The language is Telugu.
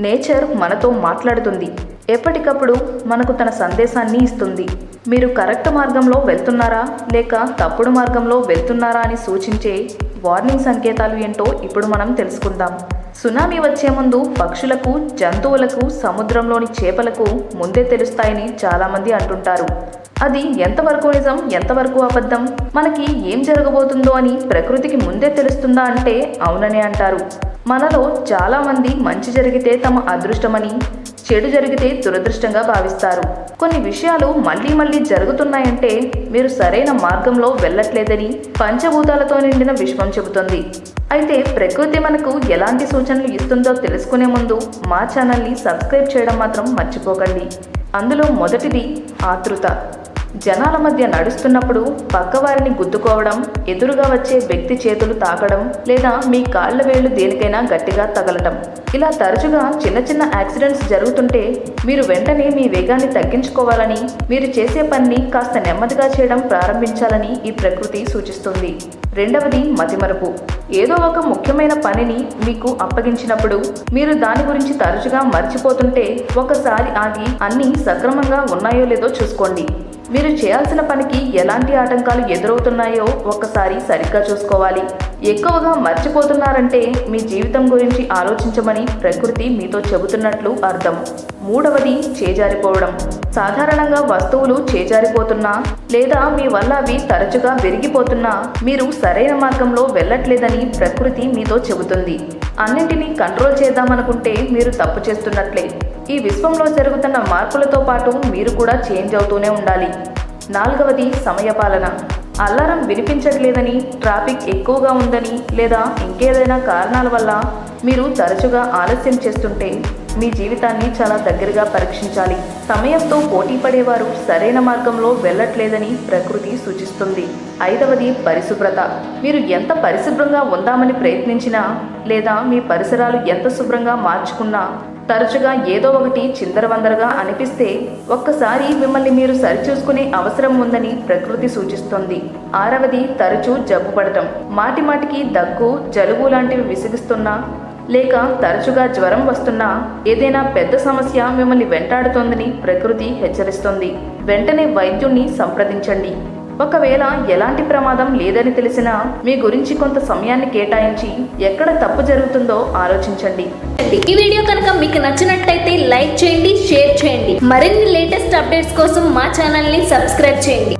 నేచర్ మనతో మాట్లాడుతుంది, ఎప్పటికప్పుడు మనకు తన సందేశాన్ని ఇస్తుంది. మీరు కరెక్ట్ మార్గంలో వెళ్తున్నారా లేక తప్పుడు మార్గంలో వెళ్తున్నారా అని సూచించే వార్నింగ్ సంకేతాలు ఏంటో ఇప్పుడు మనం తెలుసుకుందాం. సునామీ వచ్చే ముందు పక్షులకు, జంతువులకు, సముద్రంలోని చేపలకు ముందే తెలుస్తాయని చాలామంది అంటుంటారు. అది ఎంతవరకు నిజం, ఎంతవరకు అబద్ధం? మనకి ఏం జరగబోతుందో అని ప్రకృతికి ముందే తెలుస్తుందా అంటే అవుననే అంటారు. మనలో చాలామంది మంచి జరిగితే తమ అదృష్టమని, చెడు జరిగితే దురదృష్టంగా భావిస్తారు. కొన్ని విషయాలు మళ్ళీ మళ్ళీ జరుగుతున్నాయంటే మీరు సరైన మార్గంలో వెళ్ళట్లేదని పంచభూతాలతో నిండిన విశ్వం చెబుతుంది. అయితే ప్రకృతి మనకు ఎలాంటి సూచనలు ఇస్తుందో తెలుసుకునే ముందు మా ఛానల్ని సబ్స్క్రైబ్ చేయడం మాత్రం మర్చిపోకండి. అందులో మొదటిది ఆతృత. జనాల మధ్య నడుస్తున్నప్పుడు పక్కవారిని గుద్దుకోవడం, ఎదురుగా వచ్చే వ్యక్తి చేతులు తాకడం లేదా మీ కాళ్ల వేళ్లు దేనికైనా గట్టిగా తగలటం, ఇలా తరచుగా చిన్న చిన్న యాక్సిడెంట్స్ జరుగుతుంటే మీరు వెంటనే మీ వేగాన్ని తగ్గించుకోవాలని, మీరు చేసే పనిని కాస్త నెమ్మదిగా చేయడం ప్రారంభించాలని ఈ ప్రకృతి సూచిస్తుంది. రెండవది మతిమరుపు. ఏదో ఒక ముఖ్యమైన పనిని మీకు అప్పగించినప్పుడు మీరు దాని గురించి తరచుగా మర్చిపోతుంటే ఒకసారి ఆగి అన్నీ సక్రమంగా ఉన్నాయో లేదో చూసుకోండి. మీరు చేయాల్సిన పనికి ఎలాంటి ఆటంకాలు ఎదురవుతున్నాయో ఒక్కసారి సరిగ్గా చూసుకోవాలి. ఎక్కువగా మర్చిపోతున్నారంటే మీ జీవితం గురించి ఆలోచించమని ప్రకృతి మీతో చెబుతున్నట్లు అర్థం. మూడవది చేజారిపోవడం. సాధారణంగా వస్తువులు చేజారిపోతున్నా లేదా మీ వల్ల అవి తరచుగా విరిగిపోతున్నా మీరు సరైన మార్గంలో వెళ్ళట్లేదని ప్రకృతి మీతో చెబుతుంది. అన్నింటినీ కంట్రోల్ చేద్దామనుకుంటే మీరు తప్పు చేస్తున్నట్లే. ఈ విశ్వంలో జరుగుతున్న మార్పులతో పాటు మీరు కూడా చేంజ్ అవుతూనే ఉండాలి. నాలుగవది సమయపాలన. అల్లారం వినిపించట్లేదని, ట్రాఫిక్ ఎక్కువగా ఉందని లేదా ఇంకేదైనా కారణాల వల్ల మీరు తరచుగా ఆలస్యం చేస్తుంటే మీ జీవితాన్ని చాలా దగ్గరగా పరీక్షించాలి. సమయంతో పోటీ పడేవారు సరైన మార్గంలో వెళ్ళట్లేదని ప్రకృతి సూచిస్తుంది. ఐదవది పరిశుభ్రత. మీరు ఎంత పరిశుభ్రంగా ఉందామని ప్రయత్నించినా లేదా మీ పరిసరాలు ఎంత శుభ్రంగా మార్చుకున్నా తరచుగా ఏదో ఒకటి చిందరవందరగా అనిపిస్తే ఒక్కసారి మిమ్మల్ని మీరు సరిచూసుకునే అవసరం ఉందని ప్రకృతి సూచిస్తుంది. ఆరవది తరచూ జబ్బు పడటం. మాటి మాటికి దగ్గు, జలుబు లాంటివి విసిగిస్తున్నా లేక తరచుగా జ్వరం వస్తున్నా ఏదైనా పెద్ద సమస్య మిమ్మల్ని వెంటాడుతోందని ప్రకృతి హెచ్చరిస్తుంది. వెంటనే వైద్యుణ్ణి సంప్రదించండి. ఒకవేళ ఎలాంటి ప్రమాదం లేదని తెలిసినా మీ గురించి కొంత సమయాన్ని కేటాయించి ఎక్కడ తప్పు జరుగుతుందో ఆలోచించండి. ఈ వీడియో కనుక మీకు నచ్చినట్లయితే లైక్ చేయండి, షేర్ చేయండి. మరిన్ని లేటెస్ట్ అప్డేట్స్ కోసం మా ఛానల్ని సబ్స్క్రైబ్ చేయండి.